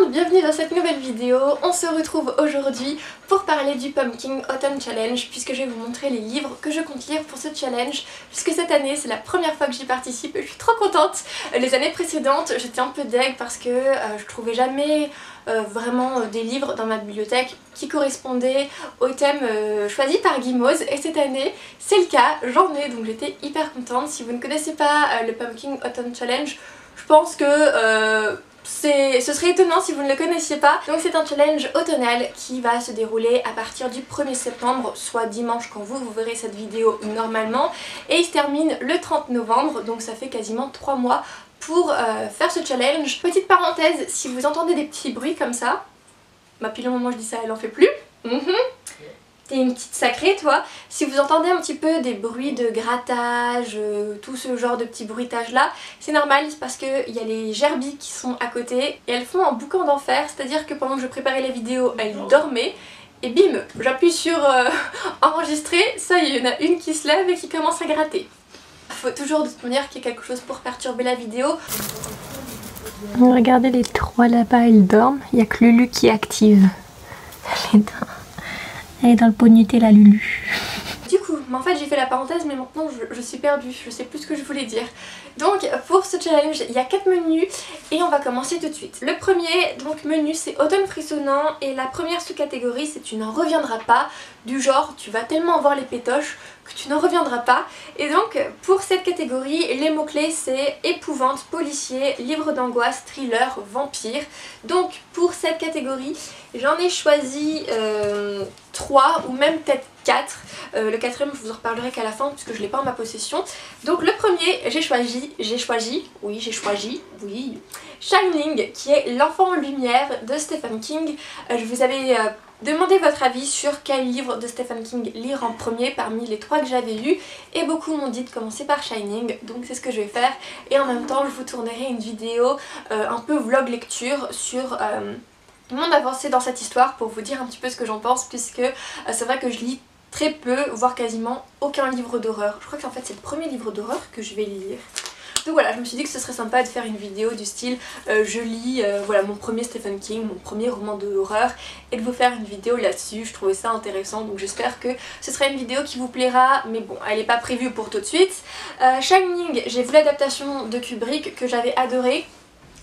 bienvenue dans cette nouvelle vidéo. On se retrouve aujourd'hui pour parler du Pumpkin Autumn Challenge puisque je vais vous montrer les livres que je compte lire pour ce challenge puisque cette année c'est la première fois que j'y participe et je suis trop contente. Les années précédentes j'étais un peu deg parce que je trouvais jamais vraiment des livres dans ma bibliothèque qui correspondaient au thème choisi par Guimauze et cette année c'est le cas, j'en ai donc j'étais hyper contente. Si vous ne connaissez pas le Pumpkin Autumn Challenge, je pense que ce serait étonnant si vous ne le connaissiez pas. Donc c'est un challenge automnal qui va se dérouler à partir du 1er septembre, soit dimanche quand vous verrez cette vidéo normalement. Et il se termine le 30 novembre, donc ça fait quasiment 3 mois pour faire ce challenge. Petite parenthèse, si vous entendez des petits bruits comme ça, bah pile au moment où je dis ça elle en fait plus. T'es une petite sacrée toi. Si vous entendez un petit peu des bruits de grattage, tout ce genre de petits bruitages là, c'est normal, c'est parce qu'il y a les gerbilles qui sont à côté et elles font un boucan d'enfer, c'est-à-dire que pendant que je préparais la vidéo, elles dormaient et bim, j'appuie sur enregistrer, ça y est, il y en a une qui se lève et qui commence à gratter. Faut toujours de toute manière qu'il y ait quelque chose pour perturber la vidéo. Regardez les trois là-bas, elles dorment, il n'y a que Lulu qui est active. Elle est dans le pot de Nutella, Lulu. Du coup, en fait j'ai fait la parenthèse mais maintenant je suis perdue, je sais plus ce que je voulais dire. Donc pour ce challenge il y a 4 menus et on va commencer tout de suite. Le premier donc menu c'est automne frissonnant et la première sous-catégorie c'est tu n'en reviendras pas, du genre tu vas tellement avoir les pétoches que tu n'en reviendras pas. Et donc pour cette catégorie les mots-clés c'est épouvante, policier, livre d'angoisse, thriller, vampire. Donc pour cette catégorie j'en ai choisi 3 ou même peut-être 4. Le quatrième je vous en reparlerai qu'à la fin puisque je l'ai pas en ma possession. Donc le premier j'ai choisi Shining qui est l'enfant en lumière de Stephen King. Je vous avais demandé votre avis sur quel livre de Stephen King lire en premier parmi les 3 que j'avais lus et beaucoup m'ont dit de commencer par Shining, donc c'est ce que je vais faire et en même temps je vous tournerai une vidéo un peu vlog lecture sur mon avancée dans cette histoire pour vous dire un petit peu ce que j'en pense puisque c'est vrai que je lis très peu, voire quasiment aucun livre d'horreur. Je crois qu'en fait c'est le premier livre d'horreur que je vais lire. Donc voilà, je me suis dit que ce serait sympa de faire une vidéo du style je lis voilà, mon premier Stephen King, mon premier roman d'horreur et de vous faire une vidéo là-dessus. Je trouvais ça intéressant donc j'espère que ce sera une vidéo qui vous plaira mais bon, elle n'est pas prévue pour tout de suite. Shining, j'ai vu l'adaptation de Kubrick que j'avais adoré.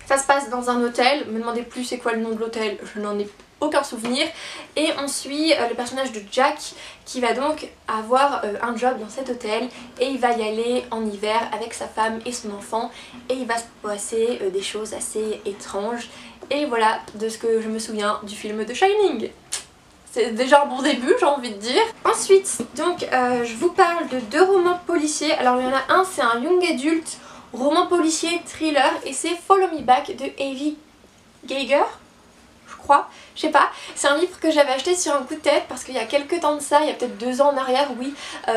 Ça se passe dans un hôtel, me demandez plus c'est quoi le nom de l'hôtel, je n'en ai aucun souvenir. Et on suit le personnage de Jack qui va donc avoir un job dans cet hôtel et il va y aller en hiver avec sa femme et son enfant et il va se passer des choses assez étranges. Et voilà de ce que je me souviens du film de Shining. C'est déjà un bon début, j'ai envie de dire. Ensuite, donc je vous parle de 2 romans policiers. Alors il y en a un, c'est un young adult roman policier thriller et c'est Follow Me Back de Evie Geiger, je crois, je sais pas. C'est un livre que j'avais acheté sur un coup de tête parce qu'il y a quelques temps de ça, il y a peut-être 2 ans en arrière, oui,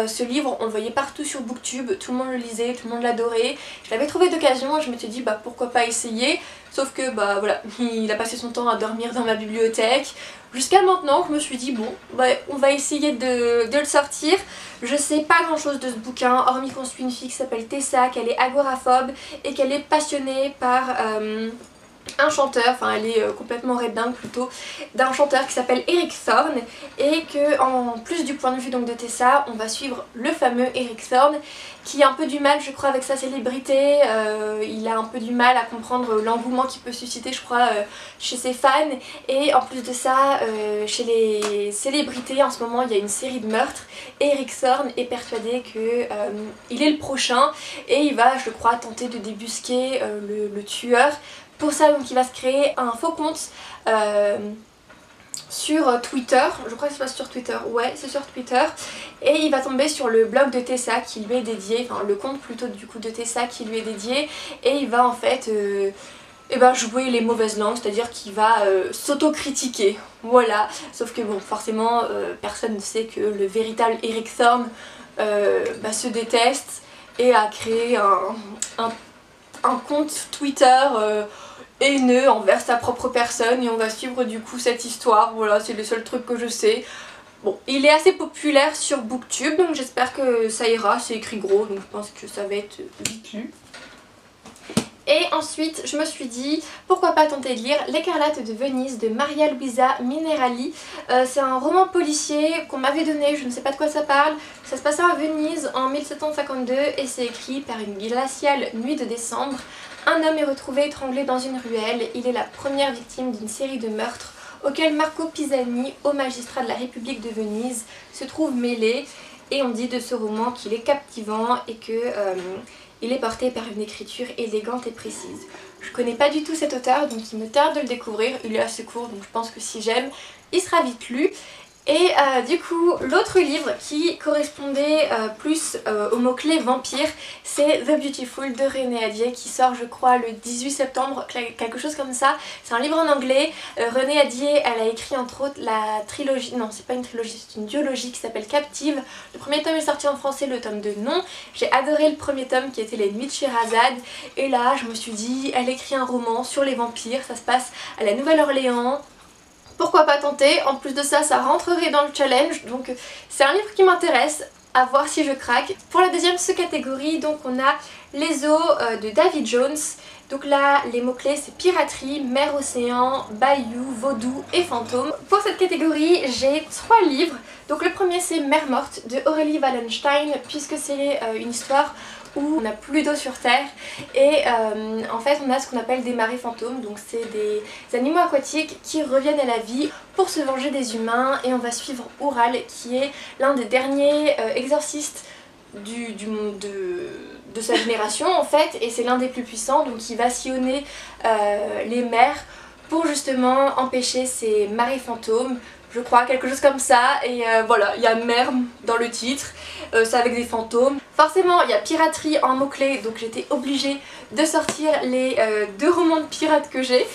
ce livre on le voyait partout sur Booktube, tout le monde le lisait, tout le monde l'adorait. Je l'avais trouvé d'occasion et je m'étais dit bah pourquoi pas essayer, sauf que bah voilà, il a passé son temps à dormir dans ma bibliothèque. Jusqu'à maintenant je me suis dit bon bah, on va essayer de le sortir. Je sais pas grand chose de ce bouquin hormis qu'on suit une fille qui s'appelle Tessa, qu'elle est agoraphobe et qu'elle est passionnée par un chanteur, enfin elle est complètement dingue plutôt, d'un chanteur qui s'appelle Eric Thorne et que en plus du point de vue donc de Tessa, on va suivre le fameux Eric Thorne qui a un peu du mal je crois avec sa célébrité, il a un peu du mal à comprendre l'engouement qu'il peut susciter je crois chez ses fans et en plus de ça chez les célébrités en ce moment il y a une série de meurtres et Eric Thorne est persuadé que il est le prochain et il va je crois tenter de débusquer le tueur. Pour ça donc il va se créer un faux compte sur Twitter, je crois que c'est pas sur Twitter, ouais c'est sur Twitter et il va tomber sur le blog de Tessa qui lui est dédié, enfin le compte plutôt du coup de Tessa qui lui est dédié et il va en fait jouer les mauvaises langues, c'est-à-dire qu'il va s'autocritiquer, voilà, sauf que bon forcément personne ne sait que le véritable Eric Thorne se déteste et a créé un compte Twitter haineux envers sa propre personne et on va suivre du coup cette histoire, voilà c'est le seul truc que je sais. Bon, il est assez populaire sur Booktube donc j'espère que ça ira, c'est écrit gros donc je pense que ça va être vite lu. Et ensuite je me suis dit pourquoi pas tenter de lire L'Écarlate de Venise de Maria Luisa Minerali. C'est un roman policier qu'on m'avait donné, je ne sais pas de quoi ça parle. Ça se passait à Venise en 1752 et c'est écrit par une glaciale nuit de décembre. Un homme est retrouvé étranglé dans une ruelle. Il est la première victime d'une série de meurtres auquel Marco Pisani, haut magistrat de la République de Venise, se trouve mêlé. Et on dit de ce roman qu'il est captivant et que il est porté par une écriture élégante et précise. Je connais pas du tout cet auteur, donc il me tarde de le découvrir. Il est assez court, donc je pense que si j'aime, il sera vite lu. Et du coup, l'autre livre qui correspondait plus au mot-clé vampire, c'est The Beautiful de Renée Adier qui sort je crois le 18 septembre, quelque chose comme ça. C'est un livre en anglais. Renée Adier, elle a écrit entre autres la trilogie, non c'est pas une trilogie, c'est une duologie qui s'appelle Captive. Le premier tome est sorti en français, le tome 2 non. J'ai adoré le premier tome qui était Les Nuits de Scheherazade. Et là je me suis dit, elle écrit un roman sur les vampires, ça se passe à la Nouvelle-Orléans. Pourquoi pas tenter? En plus de ça, ça rentrerait dans le challenge, donc c'est un livre qui m'intéresse, à voir si je craque. Pour la deuxième sous-catégorie, donc on a Les eaux de David Jones. Donc là, les mots-clés c'est piraterie, mer, océan, bayou, vaudou et fantôme. Pour cette catégorie, j'ai 3 livres. Donc le premier c'est Mer morte de Aurélie Wallenstein, puisque c'est une histoire où on n'a plus d'eau sur terre et en fait on a ce qu'on appelle des marées fantômes, donc c'est des animaux aquatiques qui reviennent à la vie pour se venger des humains. Et on va suivre Oural qui est l'un des derniers exorcistes de sa génération en fait, et c'est l'un des plus puissants, donc il va sillonner les mers pour justement empêcher ces marées fantômes, je crois, quelque chose comme ça. Et voilà, il y a mer dans le titre, c'est avec des fantômes. Forcément il y a piraterie en mots-clés, donc j'étais obligée de sortir les 2 romans de pirates que j'ai.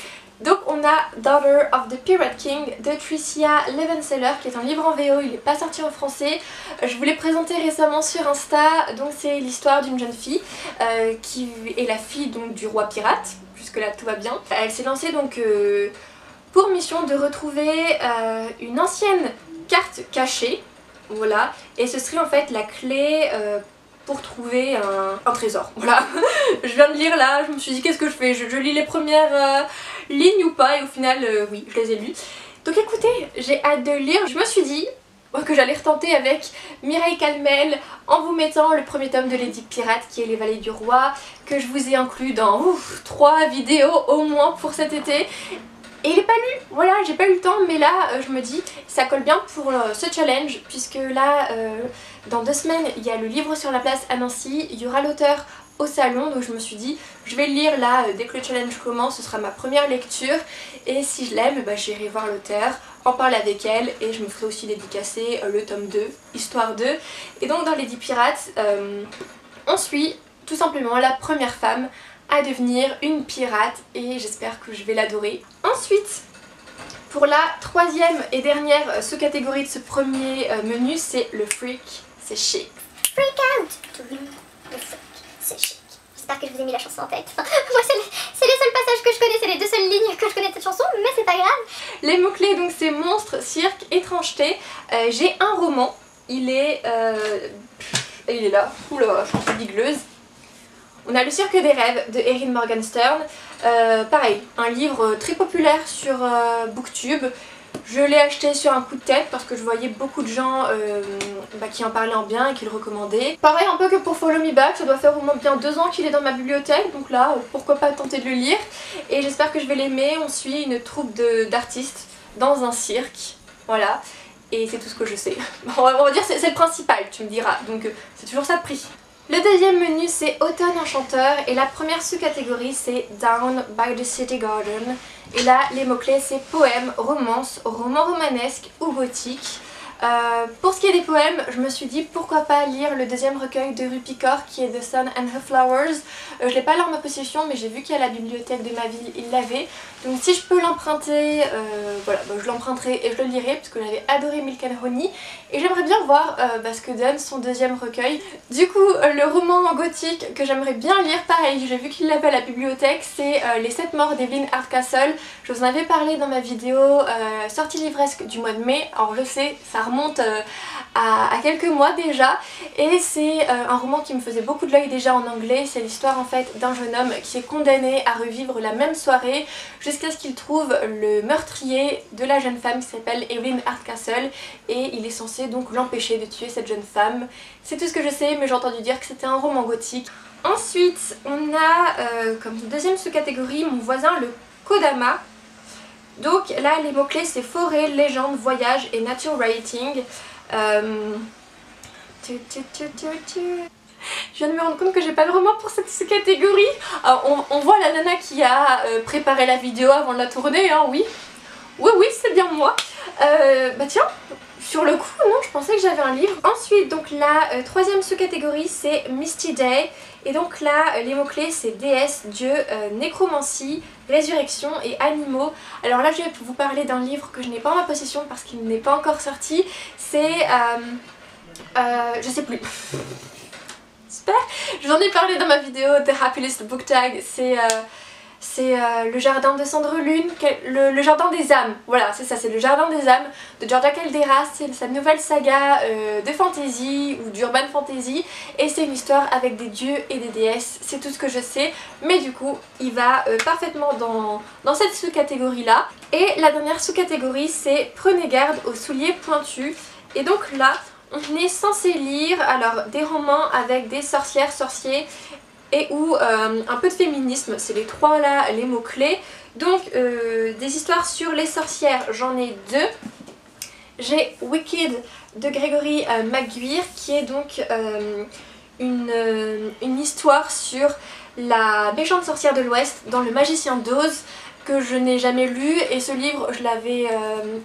Donc on a Daughter of the Pirate King de Tricia Levenseller qui est un livre en VO, il n'est pas sorti en français. Je vous l'ai présenté récemment sur Insta, donc c'est l'histoire d'une jeune fille qui est la fille donc du roi pirate, jusque là tout va bien. Elle s'est lancée donc pour mission de retrouver une ancienne carte cachée, voilà, et ce serait en fait la clé pour trouver un trésor, voilà. Je viens de lire là, je me suis dit qu'est-ce que je fais, je lis les premières lignes ou pas, et au final oui, je les ai lues. Donc écoutez, j'ai hâte de lire. Je me suis dit que j'allais retenter avec Mireille Calmel en vous mettant le premier tome de l'Édipe pirate qui est Les Vallées du Roi, que je vous ai inclus dans 3 vidéos au moins pour cet été. Et il est pas lu, voilà, j'ai pas eu le temps, mais là je me dis ça colle bien pour ce challenge, puisque là dans 2 semaines il y a le livre sur la place à Nancy, il y aura l'auteur au salon, donc je me suis dit je vais le lire là dès que le challenge commence, ce sera ma première lecture, et si je l'aime, bah, j'irai voir l'auteur, en parler avec elle, et je me ferai aussi dédicacer le tome 2, Histoire 2. Et donc dans Lady Pirate, on suit tout simplement la première femme à devenir une pirate, et j'espère que je vais l'adorer. Ensuite, pour la 3e et dernière sous-catégorie de ce premier menu, c'est le freak, c'est chic. Freak out to me, le freak, c'est chic. J'espère que je vous ai mis la chanson en tête. Moi c'est les seuls passages que je connais, c'est les 2 seules lignes que je connais de cette chanson, mais c'est pas grave. Les mots-clés donc c'est monstre, cirque, étrangeté. J'ai un roman, il est là, oula, je suis bigleuse. On a Le Cirque des Rêves de Erin Morgenstern, pareil, un livre très populaire sur Booktube. Je l'ai acheté sur un coup de tête parce que je voyais beaucoup de gens qui en parlaient en bien et qui le recommandaient. Pareil un peu que pour Follow Me Back, ça doit faire au moins bien 2 ans qu'il est dans ma bibliothèque, donc là pourquoi pas tenter de le lire. Et j'espère que je vais l'aimer. On suit une troupe d'artistes dans un cirque, voilà, et c'est tout ce que je sais. On va dire c'est le principal, tu me diras, donc c'est toujours ça de prix. Le deuxième menu c'est Automne enchanteur, et la première sous-catégorie c'est Down by the City Garden. Et là les mots-clés c'est poème, romance, roman romanesque ou gothique. Pour ce qui est des poèmes, je me suis dit pourquoi pas lire le 2e recueil de Rupi Kaur qui est The Sun and Her Flowers. Je l'ai pas là en ma possession, mais j'ai vu qu'à la bibliothèque de ma ville il l'avait. Donc si je peux l'emprunter, voilà, je l'emprunterai et je le lirai parce que j'avais adoré Milk and Honey. Et j'aimerais bien voir ce que donne son 2e recueil. Du coup le roman gothique que j'aimerais bien lire, pareil, j'ai vu qu'il l'avait à la bibliothèque, c'est Les 7 morts d'Evelyn Hardcastle. Je vous en avais parlé dans ma vidéo sortie livresque du mois de mai. Alors je sais, ça remonte à quelques mois déjà, et c'est un roman qui me faisait beaucoup de l'œil déjà en anglais. C'est l'histoire en fait d'un jeune homme qui est condamné à revivre la même soirée jusqu'à ce qu'il trouve le meurtrier de la jeune femme qui s'appelle Evelyn Hardcastle, et il est censé donc l'empêcher de tuer cette jeune femme. C'est tout ce que je sais, mais j'ai entendu dire que c'était un roman gothique. Ensuite on a comme deuxième sous-catégorie mon voisin le Kodama. Donc là les mots-clés c'est forêt, légende, voyage et nature writing. Je viens de me rendre compte que j'ai pas le roman pour cette sous-catégorie. On voit la nana qui a préparé la vidéo avant de la tourner, hein, oui. Oui, c'est bien moi. Bah tiens, sur le coup, non, je pensais que j'avais un livre. Ensuite, donc la troisième sous-catégorie, c'est Misty Day. Et donc là, les mots-clés, c'est déesse, dieu, nécromancie, résurrection et animaux. Alors là, je vais vous parler d'un livre que je n'ai pas en ma possession parce qu'il n'est pas encore sorti. C'est... je sais plus. Super. Je vous en ai parlé dans ma vidéo The Happiest Book Tag. C'est le jardin de Cendrelune, le jardin des âmes, voilà c'est ça, c'est le jardin des âmes de Georgia Caldera. C'est sa nouvelle saga de fantasy ou d'urban fantasy, et c'est une histoire avec des dieux et des déesses, c'est tout ce que je sais, mais du coup il va parfaitement dans cette sous-catégorie là. Et la dernière sous-catégorie c'est Prenez garde aux souliers pointus, et donc là on est censé lire alors des romans avec des sorcières, sorciers et ou un peu de féminisme, c'est les trois là les mots clés. Donc des histoires sur les sorcières, j'en ai deux. J'ai Wicked de Gregory Maguire qui est donc une histoire sur la méchante sorcière de l'Ouest dans Le Magicien d'Oz, que je n'ai jamais lu, et ce livre je l'avais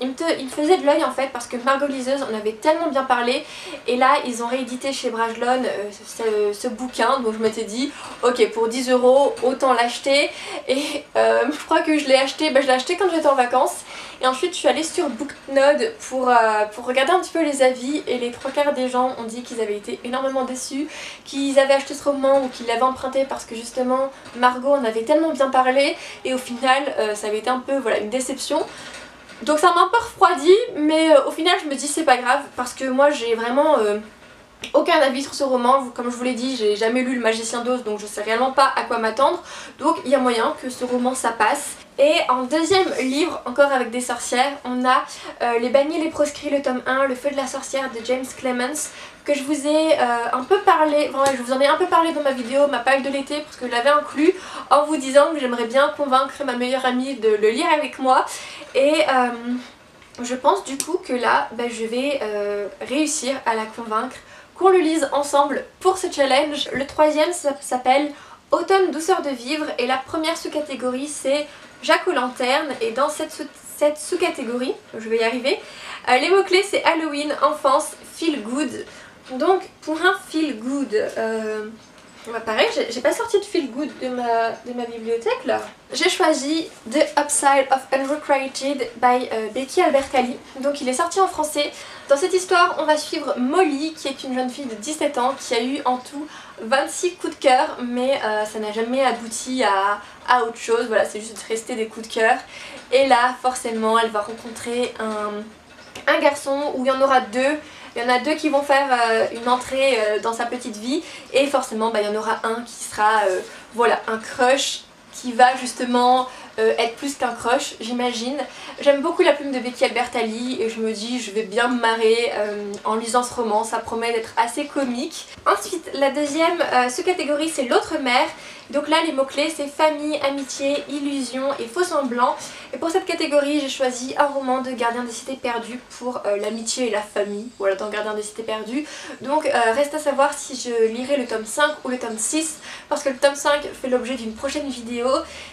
il me faisait de l'œil en fait parce que Margot Liseuse en avait tellement bien parlé, et là ils ont réédité chez Brajlon ce bouquin, donc je m'étais dit ok, pour 10 € autant l'acheter, et je crois que je l'ai acheté quand j'étais en vacances, et ensuite je suis allée sur Booknode pour regarder un petit peu les avis, et les 3/4 des gens ont dit qu'ils avaient été énormément déçus, qu'ils avaient acheté ce roman ou qu'ils l'avaient emprunté parce que justement Margot en avait tellement bien parlé, et au final ça avait été un peu voilà, une déception. Donc ça m'a un peu refroidi, mais au final je me dis c'est pas grave parce que moi j'ai vraiment aucun avis sur ce roman. Comme je vous l'ai dit, j'ai jamais lu Le Magicien d'Oz, donc je sais réellement pas à quoi m'attendre, donc il y a moyen que ce roman ça passe. Et en deuxième livre, encore avec des sorcières, on a Les Bannis, les Proscrits, le tome 1, Le Feu de la Sorcière de James Clemens, que je vous ai un peu parlé, enfin, je vous en ai un peu parlé dans ma vidéo, ma palle de l'été, parce que je l'avais inclus en vous disant que j'aimerais bien convaincre ma meilleure amie de le lire avec moi. Et je pense du coup que là, je vais réussir à la convaincre qu'on le lise ensemble pour ce challenge. Le troisième s'appelle Automne, douceur de vivre, et la première sous-catégorie c'est Jack aux lanternes, et dans cette sous-catégorie, je vais y arriver, les mots-clés c'est Halloween, enfance, feel good. Donc pour un feel good, pareil, j'ai pas sorti de feel good de ma bibliothèque là. J'ai choisi The Upside of Unrequited by Becky Albertalli. Donc il est sorti en français. Dans cette histoire on va suivre Molly, qui est une jeune fille de 17 ans qui a eu en tout 26 coups de cœur, mais ça n'a jamais abouti à autre chose, voilà, c'est juste resté des coups de cœur. Et là forcément elle va rencontrer un garçon, où il y en aura deux. Il y en a deux qui vont faire une entrée dans sa petite vie, et forcément il y en aura un qui sera voilà, un crush qui va justement être plus qu'un crush, j'imagine. J'aime beaucoup la plume de Becky Albertalli et je me dis je vais bien me marrer en lisant ce roman, ça promet d'être assez comique. Ensuite la deuxième sous-catégorie c'est L'autre mère. Donc là les mots-clés c'est famille, amitié, illusion et faux semblant. Et pour cette catégorie j'ai choisi un roman de Gardien des cités perdues pour l'amitié et la famille, voilà, dans Gardien des cités perdues. Donc reste à savoir si je lirai le tome 5 ou le tome 6, parce que le tome 5 fait l'objet d'une prochaine vidéo.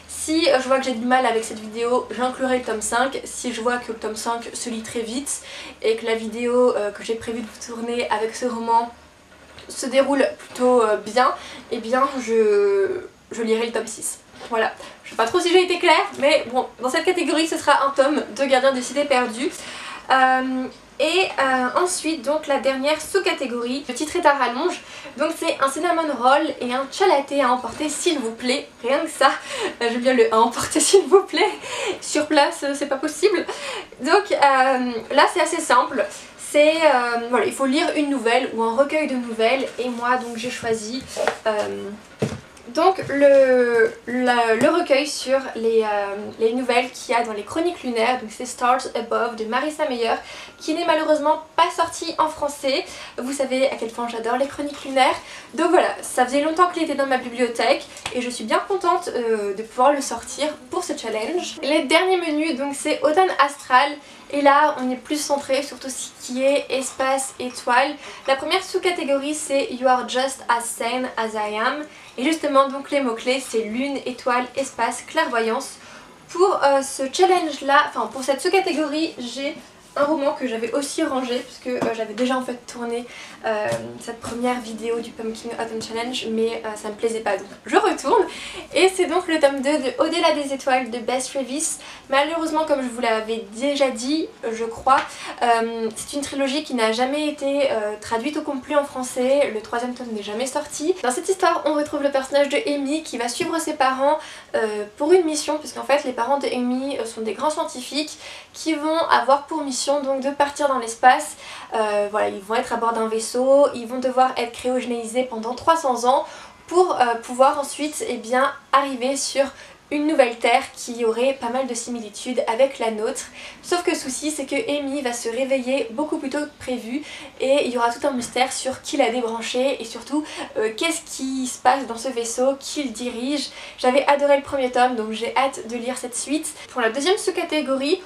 Si je vois que j'ai du mal avec cette vidéo, j'inclurai le tome 5. Si je vois que le tome 5 se lit très vite et que la vidéo que j'ai prévu de vous tourner avec ce roman se déroule plutôt bien, et bien je lirai le tome 6. Voilà, je sais pas trop si j'ai été claire, mais bon, dans cette catégorie ce sera un tome de Gardien des cités perdues. Ensuite donc la dernière sous-catégorie, le titre est à rallonge, donc c'est un cinnamon roll et un chalaté à emporter s'il vous plaît, rien que ça, j'aime bien le à emporter s'il vous plaît, sur place c'est pas possible. Donc là c'est assez simple, C'est voilà, il faut lire une nouvelle ou un recueil de nouvelles et moi donc j'ai choisi donc le recueil sur les nouvelles qu'il y a dans les Chroniques lunaires, donc c'est Stars Above de Marissa Meyer, qui n'est malheureusement pas sorti en français. Vous savez à quel point j'adore les Chroniques lunaires. Donc voilà, ça faisait longtemps qu'il était dans ma bibliothèque et je suis bien contente de pouvoir le sortir pour ce challenge. Les derniers menus, donc c'est Automne Astral. Et là on est plus centré sur tout ce qui est espace, étoile. La première sous-catégorie c'est You are just as sane as I am. Et justement donc les mots-clés c'est lune, étoile, espace, clairvoyance. Pour ce challenge là, enfin pour cette sous-catégorie, j'ai un roman que j'avais aussi rangé puisque j'avais déjà en fait tourné cette première vidéo du Pumpkin Autumn Challenge, mais ça me plaisait pas donc je retourne. Et c'est donc le tome 2 de Au-delà des étoiles de Bess Revis. Malheureusement, comme je vous l'avais déjà dit, je crois, c'est une trilogie qui n'a jamais été traduite au complet en français. Le troisième tome n'est jamais sorti. Dans cette histoire on retrouve le personnage de Amy qui va suivre ses parents pour une mission, puisqu'en fait les parents de Amy sont des grands scientifiques qui vont avoir pour mission donc de partir dans l'espace. Voilà, ils vont être à bord d'un vaisseau, ils vont devoir être cryogénisés pendant 300 ans pour pouvoir ensuite arriver sur une nouvelle Terre qui aurait pas mal de similitudes avec la nôtre. Sauf que le souci c'est que Amy va se réveiller beaucoup plus tôt que prévu et il y aura tout un mystère sur qui l'a débranché et surtout qu'est-ce qui se passe dans ce vaisseau, qui le dirige. J'avais adoré le premier tome donc j'ai hâte de lire cette suite. Pour la deuxième sous-catégorie,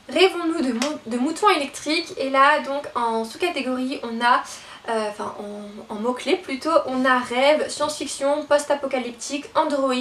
Rêvons-nous de moutons électriques, et là donc en sous-catégorie on a, en mots-clés plutôt, on a rêve, science-fiction, post-apocalyptique, android.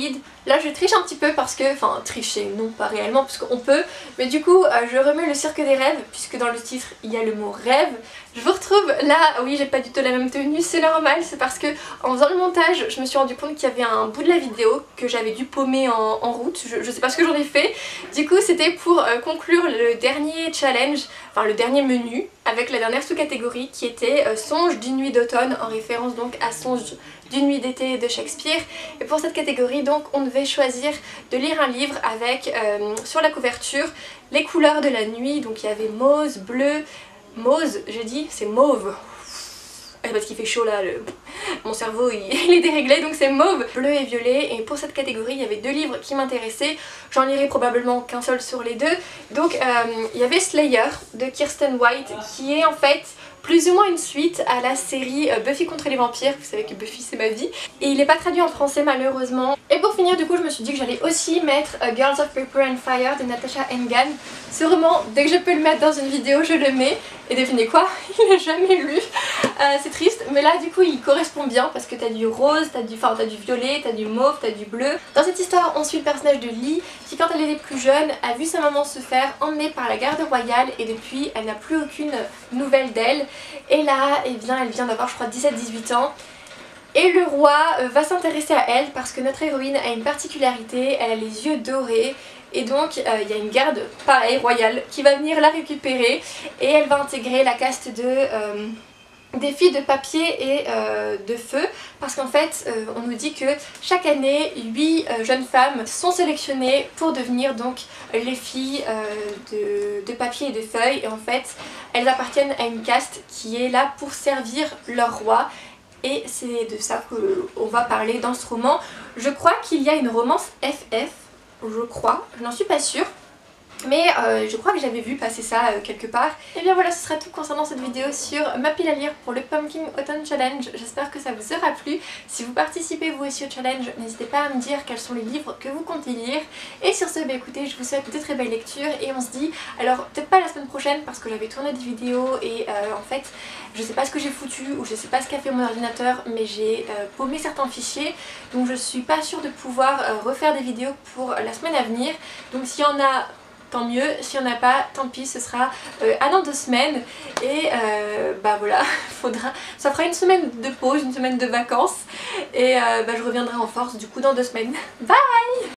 Là je triche un petit peu parce que, enfin tricher non pas réellement parce qu'on peut, mais du coup je remets le cirque des rêves puisque dans le titre il y a le mot rêve. Je vous retrouve là, oui j'ai pas du tout la même tenue, c'est normal, c'est parce que en faisant le montage je me suis rendu compte qu'il y avait un bout de la vidéo que j'avais dû paumer en route, je sais pas ce que j'en ai fait. Du coup c'était pour conclure le dernier challenge, enfin le dernier menu avec la dernière sous-catégorie qui était Songe d'une nuit d'automne, en référence donc à Songe d'une nuit d'été de Shakespeare. Et pour cette catégorie donc on devait choisir de lire un livre avec sur la couverture les couleurs de la nuit, donc il y avait mauve, bleu, mauve, j'ai dit, c'est mauve. Parce qu'il fait chaud là, mon cerveau il est déréglé, donc c'est mauve, bleu et violet. Et pour cette catégorie il y avait deux livres qui m'intéressaient, j'en lirai probablement qu'un seul sur les deux. Donc il y avait Slayer de Kiersten White qui est en fait plus ou moins une suite à la série Buffy contre les vampires, vous savez que Buffy c'est ma vie, et il n'est pas traduit en français malheureusement. Et pour finir du coup je me suis dit que j'allais aussi mettre Girls of Paper and Fire de Natasha Engan. Ce roman, dès que je peux le mettre dans une vidéo je le mets, et devinez quoi, il n'est jamais lu. C'est triste, mais là du coup il correspond bien parce que t'as du rose, t'as du violet, t'as du mauve, t'as du bleu. Dans cette histoire on suit le personnage de Lee qui quand elle était plus jeune a vu sa maman se faire emmener par la garde royale et depuis elle n'a plus aucune nouvelle d'elle. Et là elle vient d'avoir je crois 17-18 ans. Et le roi va s'intéresser à elle parce que notre héroïne a une particularité, elle a les yeux dorés. Et donc il y a une garde, pareil, royale, qui va venir la récupérer et elle va intégrer la caste des filles de papier et de feu, parce qu'en fait on nous dit que chaque année 8 jeunes femmes sont sélectionnées pour devenir donc les filles de papier et de feuilles, et en fait elles appartiennent à une caste qui est là pour servir leur roi. Et c'est de ça qu'on va parler dans ce roman. Je crois qu'il y a une romance FF, je crois, je n'en suis pas sûre. Mais je crois que j'avais vu passer ça quelque part. Et bien voilà, ce sera tout concernant cette vidéo sur ma pile à lire pour le Pumpkin Autumn Challenge. J'espère que ça vous aura plu. Si vous participez vous aussi au challenge, n'hésitez pas à me dire quels sont les livres que vous comptez lire. Et sur ce, bah écoutez, je vous souhaite de très belles lectures et on se dit, alors peut-être pas la semaine prochaine parce que j'avais tourné des vidéos et en fait je sais pas ce que j'ai foutu ou je sais pas ce qu'a fait mon ordinateur, mais j'ai paumé certains fichiers, donc je suis pas sûre de pouvoir refaire des vidéos pour la semaine à venir. Donc s'il y en a, tant mieux, s'il n'y en a pas, tant pis, ce sera à dans 2 semaines. Et bah voilà, ça fera une semaine de pause, une semaine de vacances. Et bah je reviendrai en force du coup dans 2 semaines. Bye!